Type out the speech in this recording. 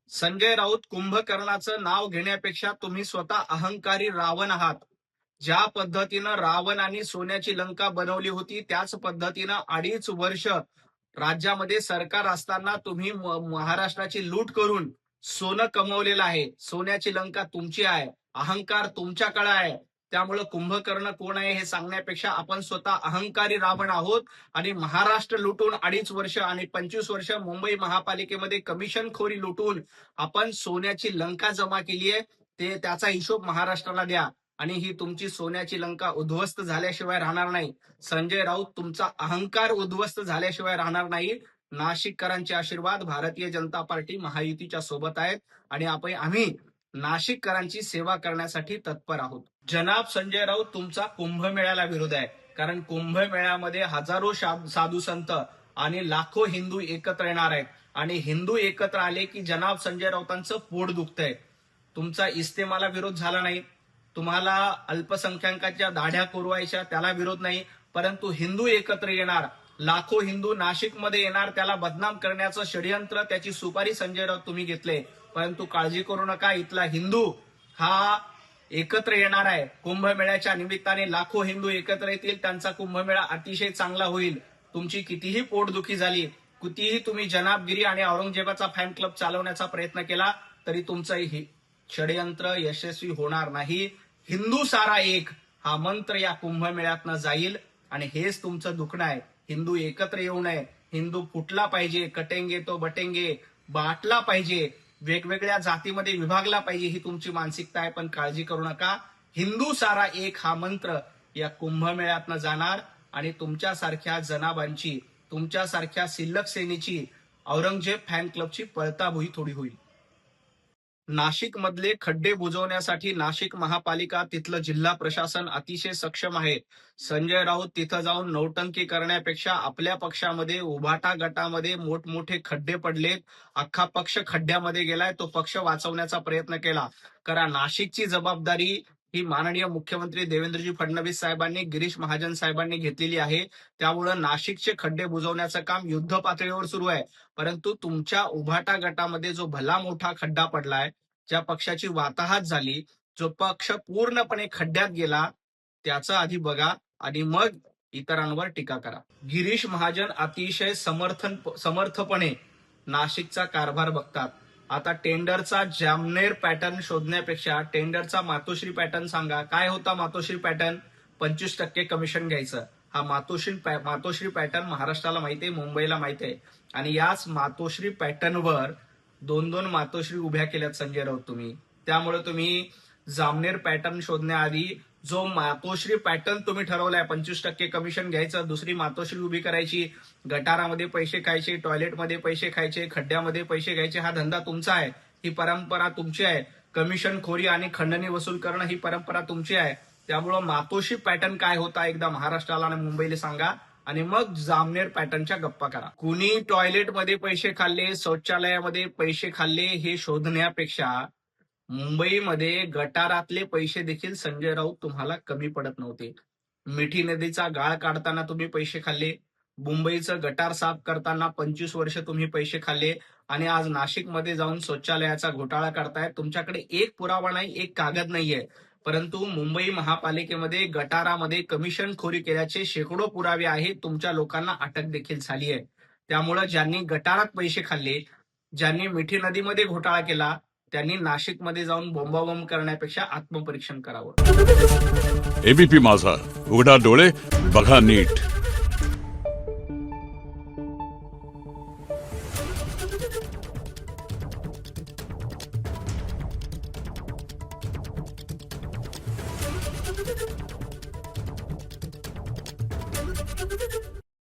संजय राऊत, कुंभकर्णाचं नाव घेण्यापेक्षा तुम्ही स्वतः अहंकारी रावण आहात. ज्या पद्धतीनं रावणाने सोन्याची लंका बनवली होती त्याच पद्धतीनं 2.5 वर्ष राज्यामध्ये सरकार असताना तुम्ही महाराष्ट्राची लूट करून सोनं कमवलेलं आहे. सोन्याची लंका तुमची आहे, अहंकार तुमच्याकडे आहे. त्यामुळे कुंभकर्ण कोण आहे हे सांगण्यापेक्षा आपण स्वतः अहंकारी रावण आहोत आणि महाराष्ट्र लुटून 2.5 वर्ष आणि 25 वर्ष मुंबई महापालिकेमध्ये कमिशनखोरी लुटून आपण सोन्याची लंका जमा केली आहे. त्याचा हिशोब महाराष्ट्राला द्या आणि ही तुमची सोन्याची लंका उद्ध्वस्त झाल्याशिवाय राहणार नाही. संजय राऊत, तुमचा अहंकार उद्ध्वस्त झाल्याशिवाय राहणार नाही. नाशिककरांचे आशीर्वाद भारतीय जनता पार्टी महायुतीच्या सोबत आहेत आणि आम्ही नाशिककरांची सेवा करण्यासाठी तत्पर आहोत. जनाब संजय राऊत, तुमचा कुंभमेळ्याला विरोध आहे, कारण कुंभमेळ्यामध्ये हजारो साधू संत आणि लाखो हिंदू एकत्र येणार आहेत आणि हिंदू एकत्र आले की जनाब संजय राऊतांचं पोट दुखतंय. तुमचा इस्तेमाला विरोध झाला नाही, तुम्हाला अल्पसंख्याकांच्या दाढ्या कोरवायच्या त्याला विरोध नाही, परंतु हिंदू एकत्र येणार, लाखो हिंदू नाशिकमध्ये येणार, त्याला बदनाम करण्याचं षडयंत्र, त्याची सुपारी संजय राऊत तुम्ही घेतले. परंतु काळजी करू नका, इथला हिंदू हा एकत्र येणार आहे. कुंभमेळ्याच्या निमित्ताने लाखो हिंदू एकत्र येतील, त्यांचा कुंभमेळा अतिशय चांगला होईल. तुमची कितीही पोटदुखी झाली, कितीही तुम्ही जनाबगिरी आणि औरंगजेबाचा फॅन क्लब चालवण्याचा प्रयत्न केला तरी तुमचं षडयंत्र यशस्वी होणार नाही. हिंदू सारा एक हा मंत्र या कुंभमेळ्यातनं जाईल आणि हेच तुमचं दुखणं आहे. हिंदू एकत्र येऊ नये, हिंदू फुटला पाहिजे, कटेंगे तो बटेंगे, बाटला पाहिजे, वेगवेगळ्या जातीमध्ये विभागला पाहिजे, ही तुमची मानसिकता आहे. पण काळजी करू नका, हिंदू सारा एक हा मंत्र या कुंभमेळ्यातनं जाणार आणि तुमच्यासारख्या जनाबांची, तुमच्यासारख्या सिल्लक सेनेची, औरंगजेब फॅन क्लबची पळताभुई थोडी होईल. नाशिक मधले खड्डे बुजवण्यासाठी नाशिक महापालिका, तिथलं जिल्हा प्रशासन अतिशय सक्षम आहे. संजय राऊत तिथं जाऊन नौटंकी करण्यापेक्षा आपल्या पक्षामध्ये उभाटा गटामध्ये मोठमोठे खड्डे पडलेत, अख्खा पक्ष खड्ड्यामध्ये गेलाय, तो पक्ष वाचवण्याचा प्रयत्न केला. कारण नाशिकची जबाबदारी ही माननीय मुख्यमंत्री देवेंद्रजी फडणवीस साहेबांनी, गिरीश महाजन साहेबांनी घेतलेली आहे. त्यामुळं नाशिकचे खड्डे बुजवण्याचं काम युद्ध पातळीवर सुरू आहे. परंतु तुमच्या उभाटा गटामध्ये जो भला मोठा खड्डा पडलाय, ज्या पक्षाची वाताहत झाली, जो पक्ष पूर्णपणे खड्ड्यात गेला, त्याचं आधी बघा आणि मग इतरांवर टीका करा. गिरीश महाजन अतिशय समर्थपणे नाशिकचा कारभार बघतात. आता टेंडरचा जामनेर पॅटर्न शोधण्यापेक्षा टेंडरचा मातोश्री पॅटर्न सांगा. काय होता मातोश्री पॅटर्न? 25% कमिशन घ्यायचं. हा मातोश्री पॅटर्न महाराष्ट्राला माहिती आहे, मुंबईला माहिती आहे. आणि याच मातोश्री पॅटर्नवर 2-2 मातोश्री उभ्या केल्यात संजय राऊत तुम्ही. त्यामुळे तुम्ही जामनेर पॅटर्न शोधण्याआधी जो मातोश्री पॅटर्न तुम्ही ठरवलाय, 25% कमिशन घ्यायचं, दुसरी मातोश्री उभी करायची, गटारामध्ये पैसे खायचे, टॉयलेटमध्ये पैसे खायचे, खड्ड्यामध्ये पैसे घ्यायचे, हा धंदा तुमचा आहे, ही परंपरा तुमची आहे. कमिशन खोरी आणि खंडणी वसूल करणं ही परंपरा तुमची आहे. त्यामुळं मातोश्री पॅटर्न काय होता एकदा महाराष्ट्राला आणि मुंबईला सांगा आणि मग जामनेर पॅटर्नच्या गप्पा करा. कुणी टॉयलेटमध्ये पैसे खाल्ले, शौचालयामध्ये पैसे खाल्ले हे शोधण्यापेक्षा मुंबईमध्ये गटारातले पैसे देखील संजय राऊत तुम्हाला कमी पडत नव्हते. मिठी नदीचा गाळ काढताना तुम्ही पैसे खाल्ले, मुंबईचं गटार साफ करताना 25 वर्ष तुम्ही पैसे खाल्ले आणि आज नाशिकमध्ये जाऊन शौचालयाचा घोटाळा करताय. तुमच्याकडे एक पुरावा नाही, एक कागद नाहीये, परंतु मुंबई महापालिकेमध्ये गटारामध्ये कमिशनखोरी केल्याचे शेकडो पुरावे आहेत. तुमच्या लोकांना अटक देखील झाली आहे. त्यामुळं ज्यांनी गटारात पैसे खाल्ले, ज्यांनी मिठी नदीमध्ये घोटाळा केला, त्यांनी नाशिकमध्ये जाऊन बोंबाबोंब करण्यापेक्षा आत्मपरीक्षण करावं. एबीपी माझा, उघडा डोळे बघा नीट. Thank you.